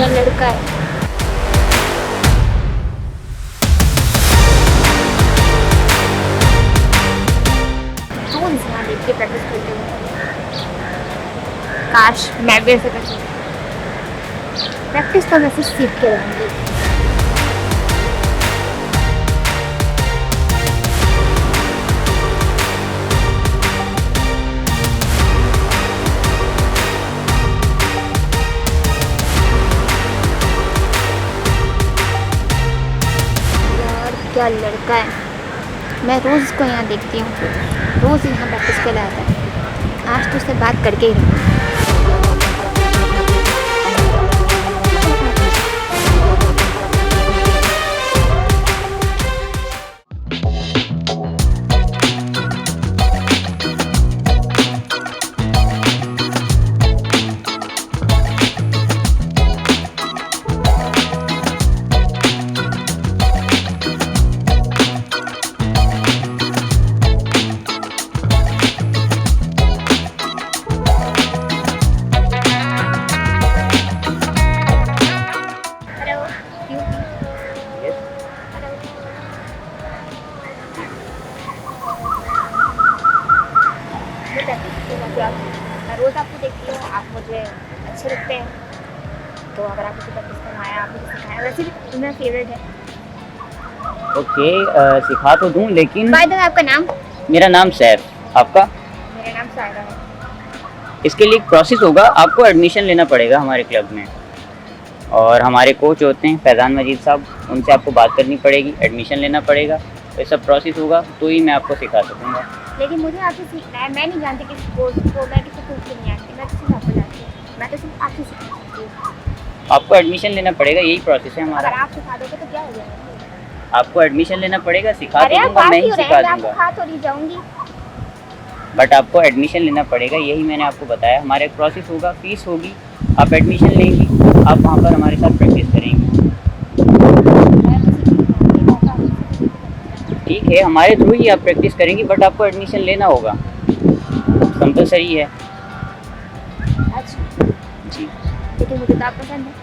या लड़का है? रोज यहाँ देख के प्रैक्टिस करते हुए, काश मैं भी ऐसे कर सकती। प्रैक्टिस तो वैसे सीख के रहूँगी। क्या लड़का है, मैं रोज़ इसको यहाँ देखती हूँ, रोज़ यहाँ प्रैक्टिस के लिए आता है। आज तो उससे बात करके ही रहूँगी। मैं रोज़ आपको देखती हूँ, आप मुझे अच्छे लगते हैं, तो अगर आप मुझे प्रैक्टिस करना आया, आप मुझे सिखाया, वैसे भी मेरा फेवरेट है। ओके, सिखा तो दूँ लेकिन। बाय द वे, आपका नाम? मेरा नाम सैफ, आपका? मेरा नाम सायरा है। इसके लिए एक प्रोसेस होगा, आपको एडमिशन लेना पड़ेगा हमारे क्लब में, और हमारे कोच होते हैं फैज़ान मजीद साहब, उनसे आपको बात करनी पड़ेगी, एडमिशन लेना पड़ेगा, तो ये सब प्रोसेस होगा तो ही मैं आपको सिखा सकूँगा। लेकिन मुझे आपसे सीखना है, मैं नहीं जानती किसी कोर्स को, मैं किसी कोर्स को नहीं जानती, मैं किसी आपको जानती हूँ, मैं तो सिर्फ आपसे सीखना चाहती हूँ। आपको एडमिशन लेना पड़ेगा, यही प्रोसेस है हमारा। अगर आप सिखा दोगे तो क्या हो जाएगा? आपको एडमिशन लेना पड़ेगा, सिखा अरे आप दूँगा, बात मैं ही क्यों रहे सिखा हैं, मैं आपको दूँगा। खा थोड़ी जाऊँगी। बट आपको एडमिशन लेना पड़ेगा, यही मैंने आपको बताया। हमारा एक प्रोसेस होगा, फीस होगी, आप एडमिशन लेंगी, आप वहाँ पर हमारे साथ प्रैक्टिस करेंगी। ठीक है, हमारे थ्रू ही आप प्रैक्टिस करेंगी, बट आपको एडमिशन लेना होगा, कंपलसरी है। अच्छा जी, लेकिन मुझे तो आप पसंद है।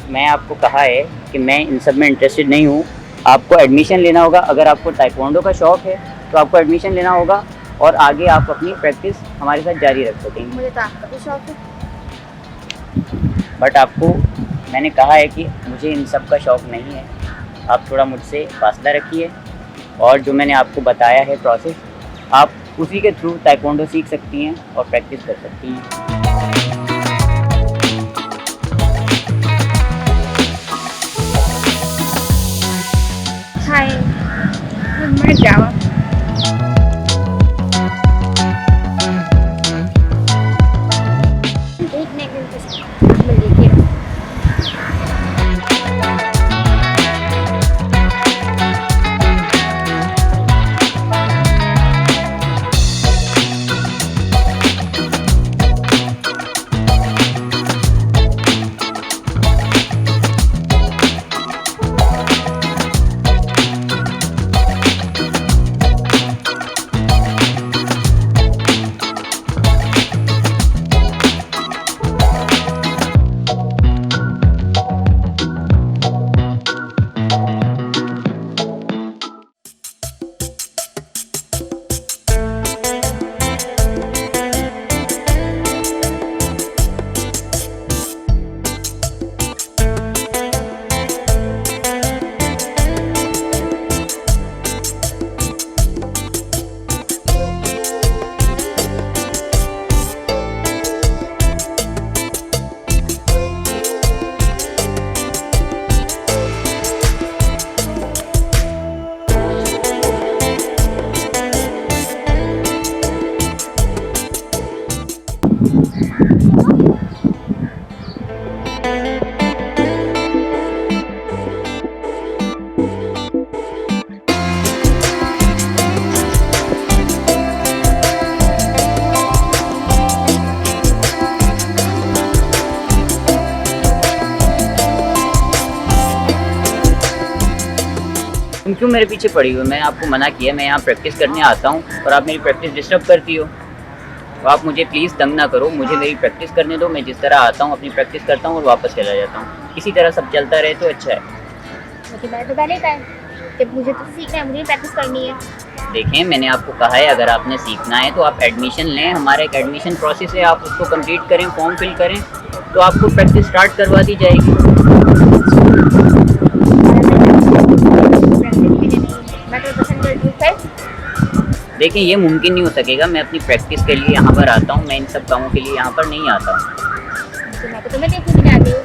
मैंने आपको कहा है कि मैं इन सब में इंटरेस्टेड नहीं हूँ। आपको एडमिशन लेना होगा, अगर आपको ताइक्वांडो का शौक़ है तो आपको एडमिशन लेना होगा, और आगे आप अपनी प्रैक्टिस हमारे साथ जारी रख सकेंगे। मुझे तो आपका भी शौक है। बट आपको मैंने कहा है कि मुझे इन सब का शौक़ नहीं है, आप थोड़ा मुझसे फासला रखिए, और जो मैंने आपको बताया है प्रोसेस, आप उसी के थ्रू ताइक्वांडो सीख सकती हैं और प्रैक्टिस कर सकती हैं। हाय, मैं जावा। देखने के लिए देखिए। तुम क्यों मेरे पीछे पड़ी हो? मैंने आपको मना किया, मैं यहाँ प्रैक्टिस करने आता हूँ और आप मेरी प्रैक्टिस डिस्टर्ब करती हो। तो आप मुझे प्लीज़ तंग ना करो, मुझे मेरी प्रैक्टिस करने दो। मैं जिस तरह आता हूँ अपनी प्रैक्टिस करता हूँ और वापस चला जाता हूँ। इसी तरह सब चलता रहे तो अच्छा है। मुझे मैंने तो पहले कहा है कि मुझे तो सीखना है, मुझे प्रैक्टिस करनी है। देखें, मैंने आपको कहा है अगर आपने सीखना है तो आप एडमिशन लें। हमारा एक एडमिशन प्रोसेस है, आप उसको कंप्लीट करें, फॉर्म फिल करें तो आपको प्रैक्टिस स्टार्ट करवा दी जाएगी। मैं तो पसंद करती हूँ फिर। देखिए, ये मुमकिन नहीं हो सकेगा। मैं अपनी प्रैक्टिस के लिए यहाँ पर आता हूँ, मैं इन सब कामों के लिए यहाँ पर नहीं आता हूँ। तो मैं तो तुम्हें देखने भी जाती हूँ।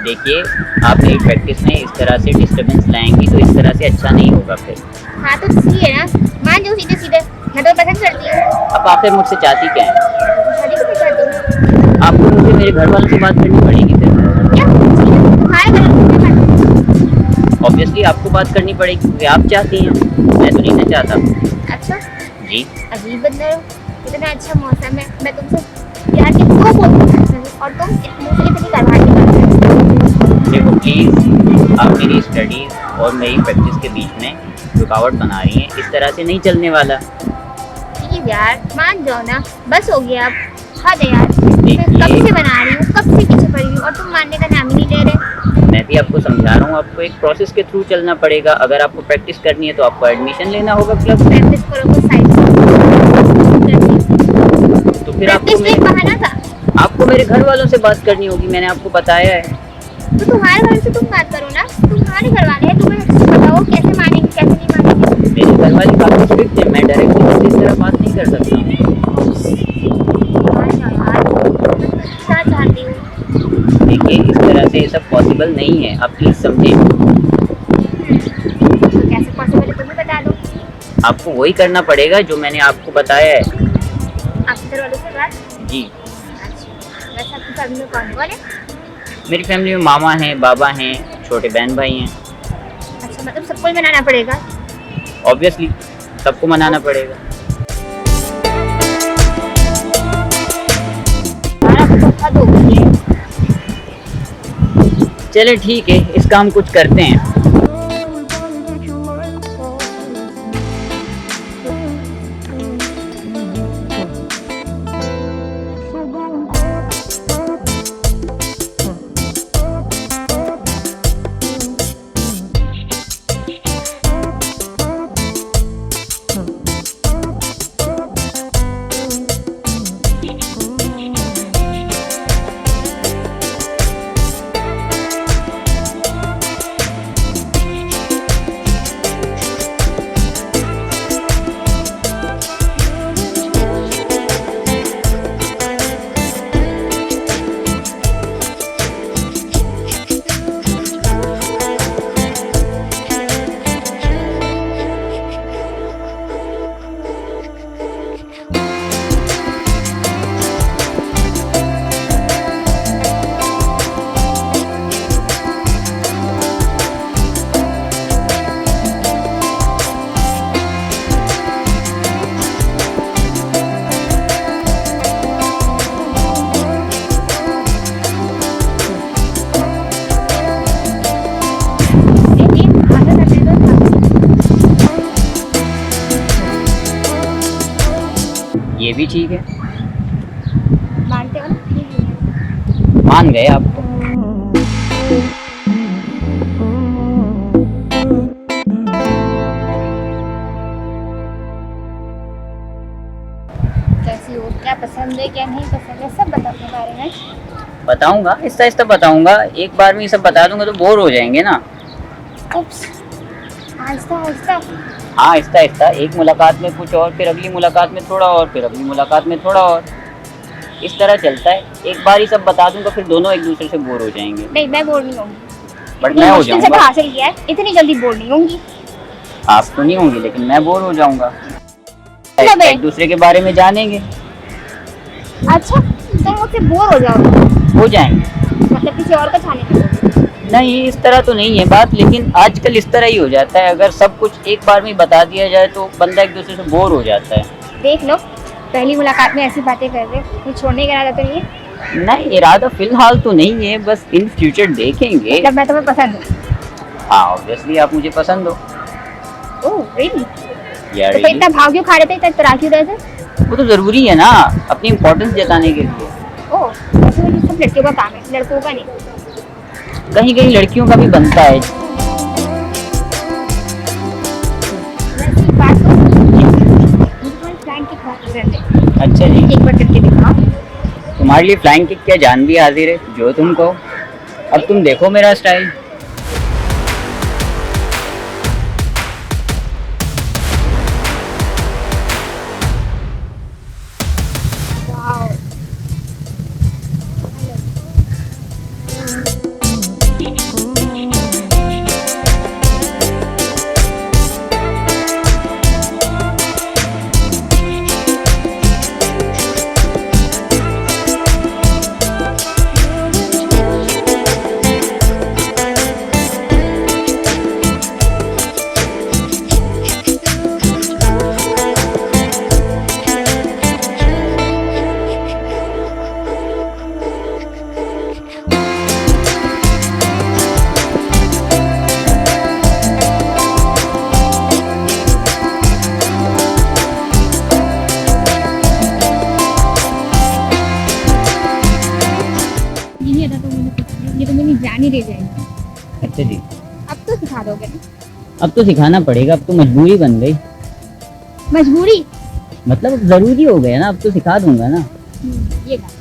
देखिए, आप मेरी प्रैक्टिस में इस तरह से डिस्टर्बेंस लाएंगी तो इस तरह से अच्छा नहीं होगा फिर। हाँ तो सही है ना, मान जाओ सीधे सीधे। मैं तो पसंद करती हूँ। अब आखिर मुझसे चाहती क्या है? शादी क्यों नहीं चाहती हूँ? आपको मुझे मेरे घर वालों से बात करनी पड़ेगी फिर। क्या तुम्हारे घर में बात करती ऑब्वियसली आपको बात करनी पड़ेगी क्योंकि आप चाहती हैं, मैं तो नहीं ना चाहता। हूँ? अच्छा, जी, अजीब बंदर हो। इतना अच्छा मौसम है, मैं तुमसे प्यार के दो बोलती हूँ और तुम मुझसे इतनी करवाटी करते हो। देखो प्लीज़, आप मेरी स्टडीज़ और मेरी प्रैक्टिस के बीच में रुकावट बना रही हैं। इस तरह से नहीं चलने वाला। प्लीज यार मान जाओ ना, बस हो गया अब। हद है यार, मैं देखिए- कब से बना रही हूँ, कब से पीछे पड़ी हूँ और तुम मानने का नाम ही नहीं ले रहे। मैं भी आपको समझा रहा हूँ, आपको एक प्रोसेस के थ्रू चलना पड़ेगा। अगर आपको प्रैक्टिस करनी है तो आपको एडमिशन लेना होगा क्लब में। प्रैक्टिस करो तो साइड तो फिर आपको प्रैक्टिस एक बहाना था। आपको मेरे घर वालों से बात करनी होगी, मैंने आपको बताया है। तो तुम्हारे घर से तुम बात करो ना, तुम्हारे घर वाले हैं, तुम्हें बताओ कैसे मानेंगे कैसे नहीं मानेंगे। मेरे घर वाले काफ़ी स्ट्रिक्ट है, मैं डायरेक्टली उनसे इस तरह बात नहीं कर सकता हूँ। मान जाओ यार, मैं क्या चाहती हूँ। देखिए, इस तरह से ये सब पॉसिबल नहीं है, आप प्लीज़ समझें। तो कैसे पॉसिबल है तुम्हें बता दो। आपको वही करना पड़ेगा जो मैंने आपको बताया है। आपके घर वालों से बात। जी, अच्छा, वैसे आपकी फैमिली में कौन कौन है? मेरी फैमिली में मामा हैं, बाबा हैं, छोटे बहन भाई हैं। अच्छा, मतलब सबको ही मनाना पड़ेगा। ऑब्वियसली सबको मनाना पड़ेगा। यार अब तो हद हो गई है। चले ठीक है, इसका हम कुछ करते हैं। ये भी ठीक है, मानते हो ना? ठीक है। मान गए आप तो। कैसी हो, क्या पसंद है क्या नहीं पसंद है, सब बताओ अपने बारे में। बताऊंगा, आहिस्ता आहिस्ता बताऊंगा। एक बार में ये सब बता दूंगा तो बोर हो जाएंगे ना। उप्स, आहिस्ता आहिस्ता। हाँ, आहिस्ता आहिस्ता। एक मुलाकात में कुछ और, फिर अगली मुलाकात में थोड़ा और, फिर अगली मुलाकात में थोड़ा और। इस तरह चलता है। एक बार ही सब बता दूंगा फिर दोनों एक दूसरे से बोर हो जाएंगे। नहीं, मैं बोर नहीं होंगी। बट इतनी मैं हो मुश्किल से जाऊंगा। हासिल किया है, इतनी जल्दी बोर नहीं होंगी। आप तो नहीं होंगी लेकिन मैं बोर हो जाऊंगा। मतलब है। एक दूसरे के बारे में जानेंगे। अच्छा, तुम मुझसे बोर हो जाओगे, हो जाएंगे। मतलब किसी और का छाने लगोगे। नहीं, इस तरह तो नहीं है बात, लेकिन आजकल इस तरह ही हो जाता है। अगर सब कुछ एक बार में ही बता दिया जाए तो बंदा एक दूसरे से बोर हो जाता है। देख लो, पहली मुलाकात में ऐसी बातें कर रहे, कुछ छोड़ने का इरादा तो नहीं है? नहीं, इरादा फिलहाल तो नहीं है, बस इन फ्यूचर देखेंगे। मतलब मैं तुम्हें पसंद हूँ? हाँ, ऑब्वियसली आप मुझे पसंद हो। Oh really? यार तो फिर इतना भाव क्यों खा रहे थे, इतना इतरा क्यों रहे थे? वो तो ज़रूरी है ना, अपनी इम्पोर्टेंस जताने के लिए। ओह, वैसे तो ये सब लड़कियों का काम है, लड़कों का नहीं। कहीं कहीं लड़कियों का भी बनता है। वैसे एक बात तो मुझे तुम्हारी फ्लाइंग किक बहुत पसंद है। अच्छा जी, एक बार करके दिखाओ। तुम्हारे लिए फ्लाइंग किक क्या जान भी हाजिर है, जो तुम कहो। अब तुम देखो मेरा स्टाइल। वाओ। ये तो मेरी जान ही ले जाएगी। अच्छा जी, अब तो सिखा दोगे ना? अब तो सिखाना पड़ेगा, अब तो मजबूरी बन गई। मजबूरी। मतलब अब ज़रूरी हो गया ना, अब तो सिखा दूंगा ना। ये बात